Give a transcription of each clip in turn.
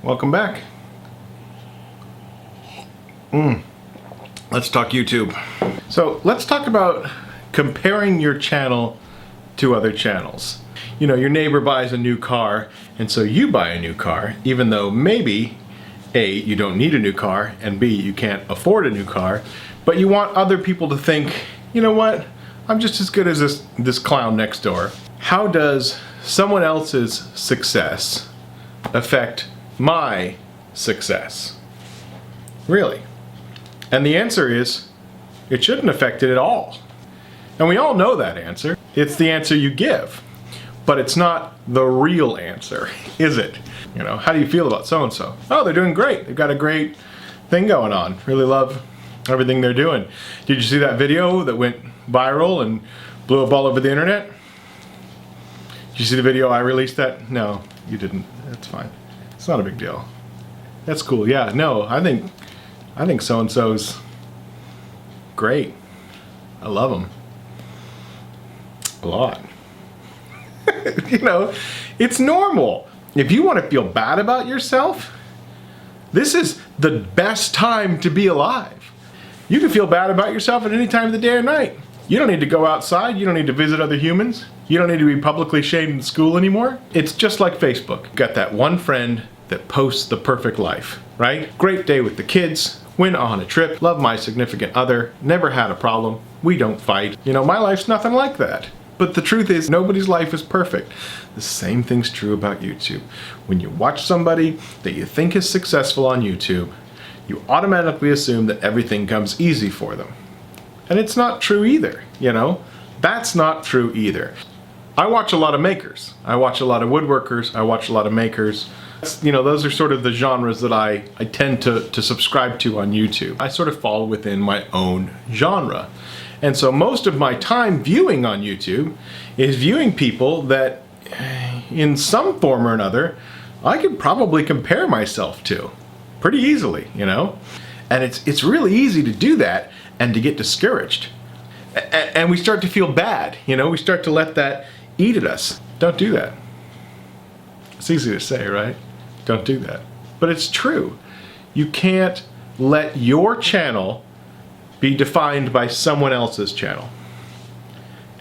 welcome back. Let's talk YouTube. So let's talk about comparing your channel to other channels. You know, your neighbor buys a new car, and so you buy a new car, even though maybe A, you don't need a new car, and B, you can't afford a new car, but you want other people to think, you know what, I'm just as good as this clown next door. How does someone else's success affect my success? Really? And the answer is, it shouldn't affect it at all. And we all know that answer. It's the answer you give, but it's not the real answer, is it? You know, how do you feel about so-and-so? Oh, they're doing great. They've got a great thing going on. Really love everything they're doing. Did you see that video that went viral and blew up all over the internet? Did you see the video I released that? No, you didn't. That's fine. It's not a big deal. That's cool. Yeah, no, I think so-and-so's great. I love them. A lot. You know, it's normal. If you want to feel bad about yourself, this is the best time to be alive. You can feel bad about yourself at any time of the day or night. You don't need to go outside. You don't need to visit other humans. You don't need to be publicly shamed in school anymore. It's just like Facebook. You've got that one friend that posts the perfect life, right? Great day with the kids, went on a trip, love my significant other, never had a problem, we don't fight. You know, my life's nothing like that. But the truth is, nobody's life is perfect. The same thing's true about YouTube. When you watch somebody that you think is successful on YouTube, you automatically assume that everything comes easy for them. And it's not true either, you know? That's not true either. I watch a lot of makers. I watch a lot of woodworkers. I watch a lot of makers. You know, those are sort of the genres that I tend to subscribe to on YouTube. I sort of fall within my own genre. And so most of my time viewing on YouTube is viewing people that, in some form or another, I could probably compare myself to pretty easily, you know? And it's really easy to do that and to get discouraged. And we start to feel bad, you know? We start to let that eat at us. Don't do that. It's easy to say, right? Don't do that. But it's true. You can't let your channel be defined by someone else's channel.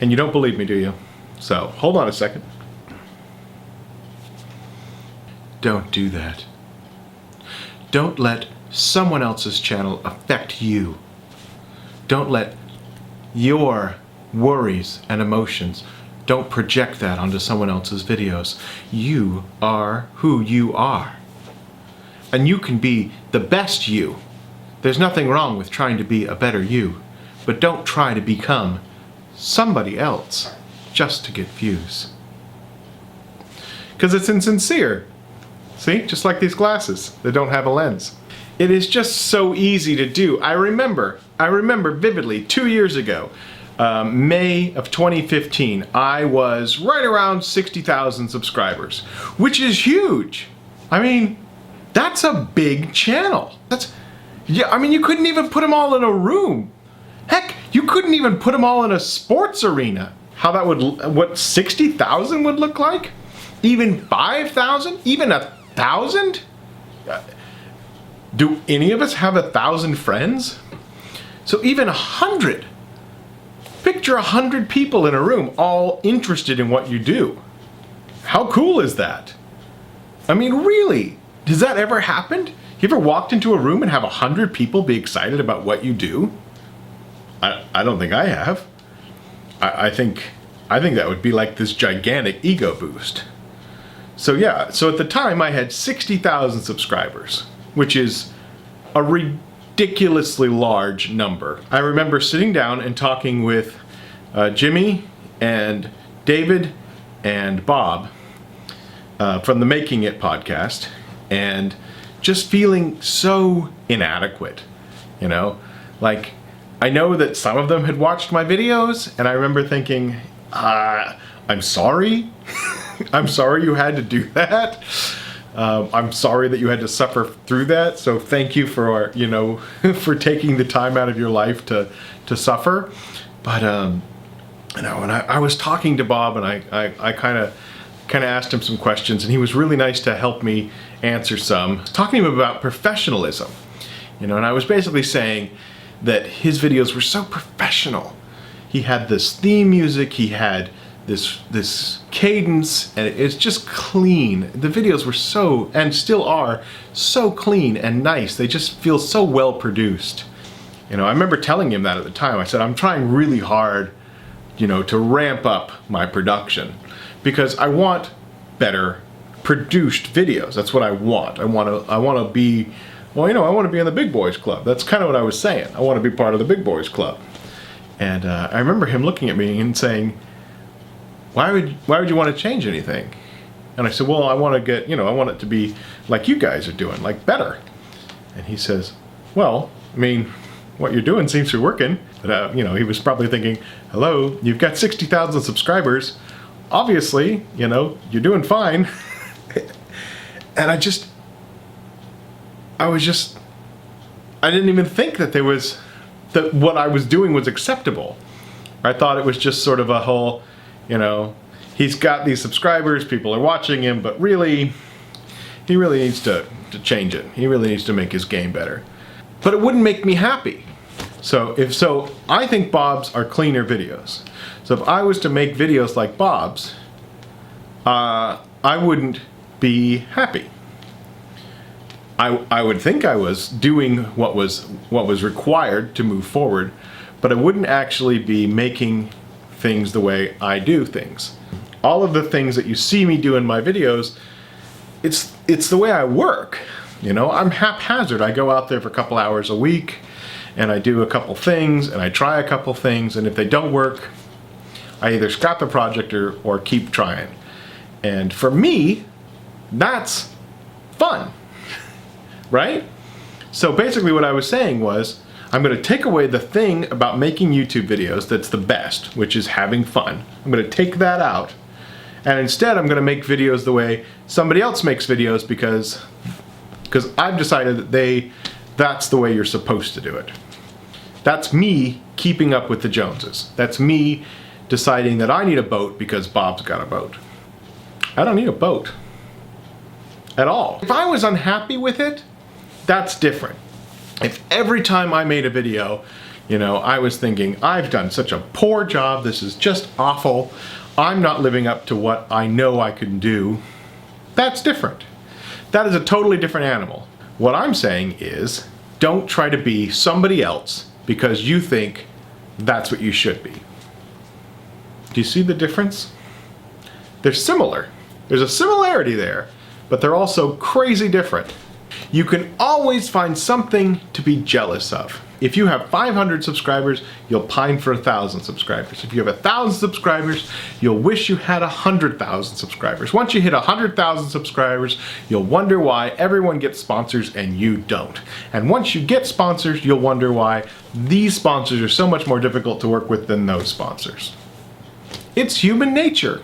And you don't believe me, do you? So, hold on a second. Don't do that. Don't let someone else's channel affect you. Don't let your worries and emotions, don't project that onto someone else's videos. You are who you are. And you can be the best you. There's nothing wrong with trying to be a better you, but don't try to become somebody else just to get views. Because it's insincere. See, just like these glasses that don't have a lens. It is just so easy to do. I remember vividly 2 years ago, May of 2015, I was right around 60,000 subscribers, which is huge. I mean, that's a big channel. Yeah, I mean, you couldn't even put them all in a room. Heck, you couldn't even put them all in a sports arena. How that would, what 60,000 would look like? Even 5,000? Even 1,000? Do any of us have 1,000 friends? So even 100. Picture 100 people in a room, all interested in what you do. How cool is that? I mean, really? Does that ever happen? You ever walked into a room and have 100 people be excited about what you do? I don't think I have. I think that would be like this gigantic ego boost. So yeah, so at the time I had 60,000 subscribers, which is a ridiculously large number. I remember sitting down and talking with Jimmy and David and Bob from the Making It podcast, and just feeling so inadequate, you know? Like, I know that some of them had watched my videos, and I remember thinking, I'm sorry. I'm sorry you had to do that. I'm sorry that you had to suffer through that. So thank you for, you know, for taking the time out of your life to suffer. But, you know, and I was talking to Bob, and I kind of asked him some questions, and he was really nice to help me answer some, talking to him about professionalism. You know, and I was basically saying that his videos were so professional. He had this theme music, he had this cadence, and it's just clean. The videos were so, and still are, so clean and nice. They just feel so well produced. You know, I remember telling him that at the time. I said, I'm trying really hard, you know, to ramp up my production because I want better produced videos. That's what I want. I want to be, well, you know, I want to be in the big boys club. That's kind of what I was saying. I want to be part of the big boys club. And I remember him looking at me and saying, why would you want to change anything? And I said, well, I want to get, you know, I want it to be like you guys are doing, like better. And he says, well, I mean, what you're doing seems to be working. But, you know, he was probably thinking, hello, you've got 60,000 subscribers. Obviously, you know, you're doing fine. And I didn't even think that that what I was doing was acceptable. I thought it was just sort of a whole, you know, he's got these subscribers, people are watching him, but really, he really needs to change it. He really needs to make his game better. But it wouldn't make me happy. So I think Bob's are cleaner videos. So if I was to make videos like Bob's, I wouldn't be happy. I would think I was doing what was required to move forward, but I wouldn't actually be making things the way I do things. All of the things that you see me do in my videos, it's the way I work. You know, I'm haphazard. I go out there for a couple hours a week and I do a couple things and I try a couple things, and if they don't work, I either scrap the project or keep trying. And for me, that's fun, right? So basically what I was saying was, I'm going to take away the thing about making YouTube videos that's the best, which is having fun. I'm going to take that out, and instead I'm going to make videos the way somebody else makes videos because I've decided that that's the way you're supposed to do it. That's me keeping up with the Joneses. That's me deciding that I need a boat because Bob's got a boat. I don't need a boat at all. If I was unhappy with it, that's different. If every time I made a video, you know, I was thinking, I've done such a poor job, this is just awful, I'm not living up to what I know I can do, that's different. That is a totally different animal. What I'm saying is, don't try to be somebody else because you think that's what you should be. Do you see the difference? They're similar. There's a similarity there, but they're also crazy different. You can always find something to be jealous of. If you have 500 subscribers, you'll pine for 1,000 subscribers. If you have 1,000 subscribers, you'll wish you had 100,000 subscribers. Once you hit 100,000 subscribers, you'll wonder why everyone gets sponsors and you don't. And once you get sponsors, you'll wonder why these sponsors are so much more difficult to work with than those sponsors. It's human nature.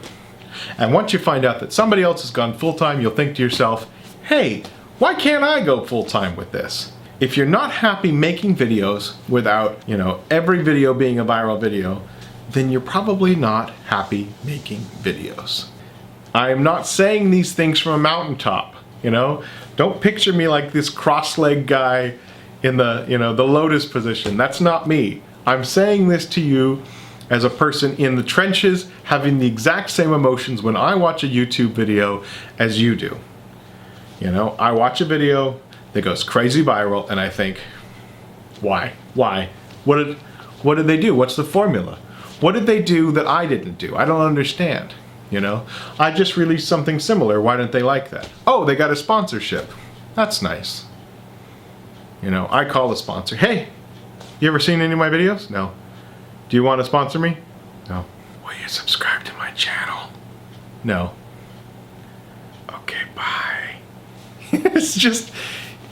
And once you find out that somebody else has gone full-time, you'll think to yourself, hey, why can't I go full-time with this? If you're not happy making videos without, you know, every video being a viral video, then you're probably not happy making videos. I am not saying these things from a mountaintop, you know? Don't picture me like this cross-legged guy in the, you know, the lotus position. That's not me. I'm saying this to you as a person in the trenches, having the exact same emotions when I watch a YouTube video as you do. You know, I watch a video that goes crazy viral and I think, why? Why? What did they do? What's the formula? What did they do that I didn't do? I don't understand. You know, I just released something similar. Why didn't they like that? Oh, they got a sponsorship. That's nice. You know, I call the sponsor. Hey, you ever seen any of my videos? No. Do you want to sponsor me? No. Will you subscribe to my channel? No. Okay, bye. It's just,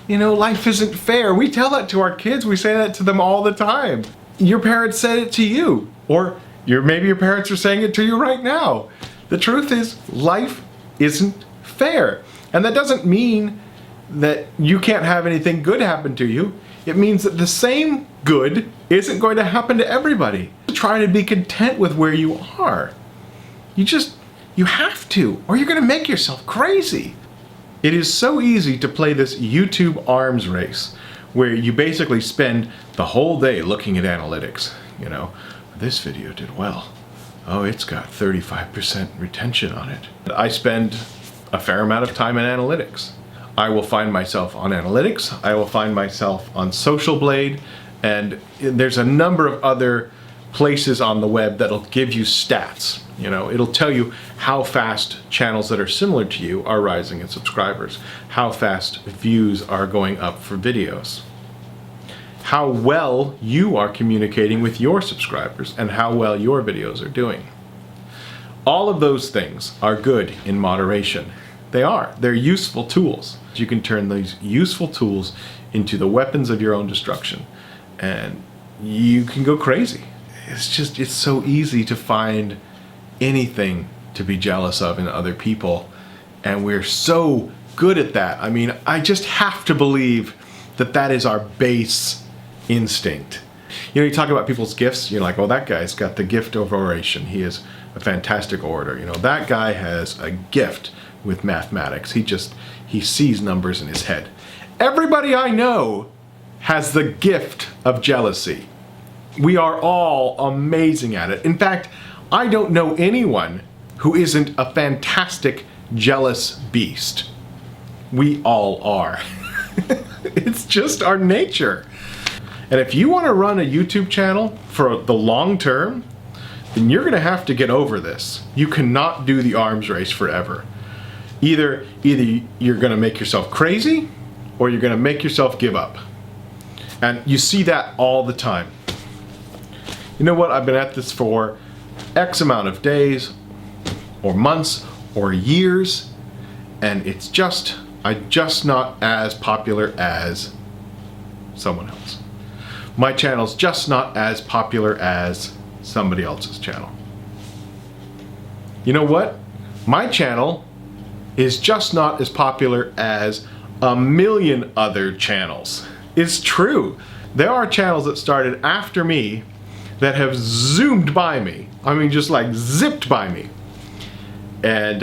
you know, life isn't fair. We tell that to our kids. We say that to them all the time. Your parents said it to you. Or maybe your parents are saying it to you right now. The truth is, life isn't fair. And that doesn't mean that you can't have anything good happen to you. It means that the same good isn't going to happen to everybody. Try to be content with where you are. You have to, or you're going to make yourself crazy. It is so easy to play this YouTube arms race where you basically spend the whole day looking at analytics. You know, this video did well. Oh, it's got 35% retention on it. I spend a fair amount of time in analytics. I will find myself on analytics, I will find myself on Social Blade, and there's a number of other places on the web that'll give you stats. You know, it'll tell you how fast channels that are similar to you are rising in subscribers, how fast views are going up for videos, how well you are communicating with your subscribers, and how well your videos are doing. All of those things are good in moderation. They are. They're useful tools. You can turn these useful tools into the weapons of your own destruction, and you can go crazy. It's so easy to find anything to be jealous of in other people, and we're so good at that. I mean, I just have to believe that that is our base instinct. You know, you talk about people's gifts, you're like, well, that guy's got the gift of oration. He is a fantastic orator. You know, that guy has a gift with mathematics. He sees numbers in his head. Everybody I know has the gift of jealousy. We are all amazing at it. In fact, I don't know anyone who isn't a fantastic jealous beast. We all are. It's just our nature. And if you want to run a YouTube channel for the long term, then you're going to have to get over this. You cannot do the arms race forever. Either you're going to make yourself crazy, or you're going to make yourself give up. And you see that all the time. You know what? I've been at this for X amount of days, or months, or years, and I'm just not as popular as someone else. My channel's just not as popular as somebody else's channel. You know what? My channel is just not as popular as a million other channels. It's true. There are channels that started after me that have zoomed by me. I mean, just like zipped by me. And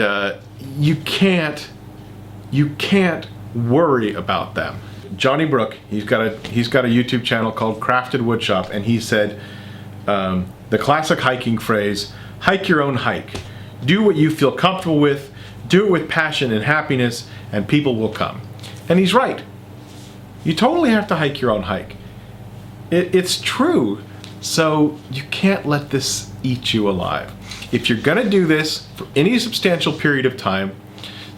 you can't worry about them. Johnny Brook, he's got a YouTube channel called Crafted Woodshop, and he said the classic hiking phrase, hike your own hike. Do what you feel comfortable with, do it with passion and happiness, and people will come. And he's right. You totally have to hike your own hike. It's true. So you can't let this eat you alive. If you're gonna do this for any substantial period of time,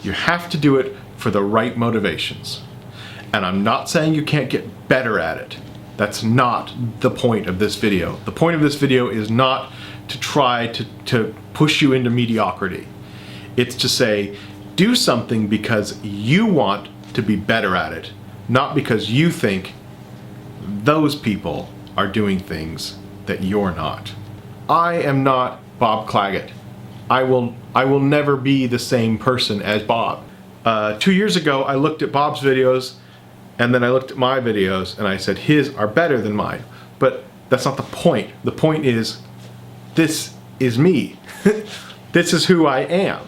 you have to do it for the right motivations. And I'm not saying you can't get better at it. That's not the point of this video. The point of this video is not to try to push you into mediocrity. It's to say, do something because you want to be better at it, not because you think those people are doing things that you're not. I am not Bob Claggett. I will never be the same person as Bob. 2 years ago, I looked at Bob's videos, and then I looked at my videos, and I said his are better than mine. But that's not the point. The point is, this is me. This is who I am.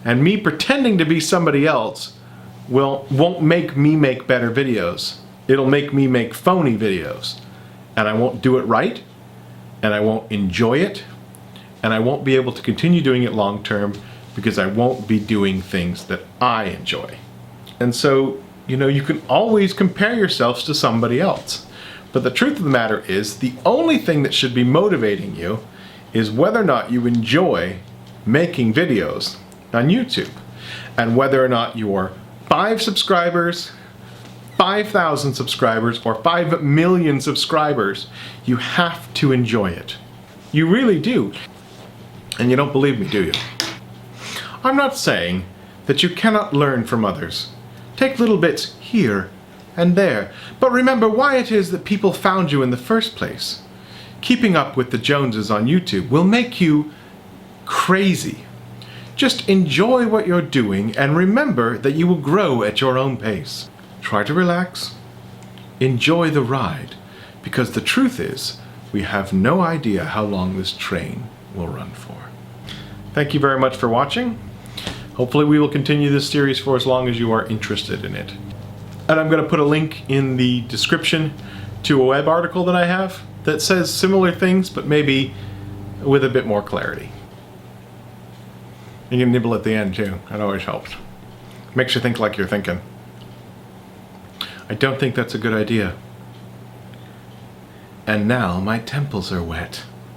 And me pretending to be somebody else won't make me make better videos. It'll make me make phony videos. And I won't do it right, and I won't enjoy it, and I won't be able to continue doing it long term because I won't be doing things that I enjoy. And so, you know, you can always compare yourselves to somebody else. But the truth of the matter is, the only thing that should be motivating you is whether or not you enjoy making videos on YouTube. And whether or not you're 5 subscribers, 5,000 subscribers, or 5 million subscribers, you have to enjoy it. You really do. And you don't believe me, do you? I'm not saying that you cannot learn from others. Take little bits here and there, but remember why it is that people found you in the first place. Keeping up with the Joneses on YouTube will make you crazy. Just enjoy what you're doing and remember that you will grow at your own pace. Try to relax, enjoy the ride, because the truth is, we have no idea how long this train will run for. Thank you very much for watching. Hopefully we will continue this series for as long as you are interested in it. And I'm going to put a link in the description to a web article that I have that says similar things, but maybe with a bit more clarity. You can nibble at the end too. That always helps. Makes you think like you're thinking. I don't think that's a good idea. And now my temples are wet.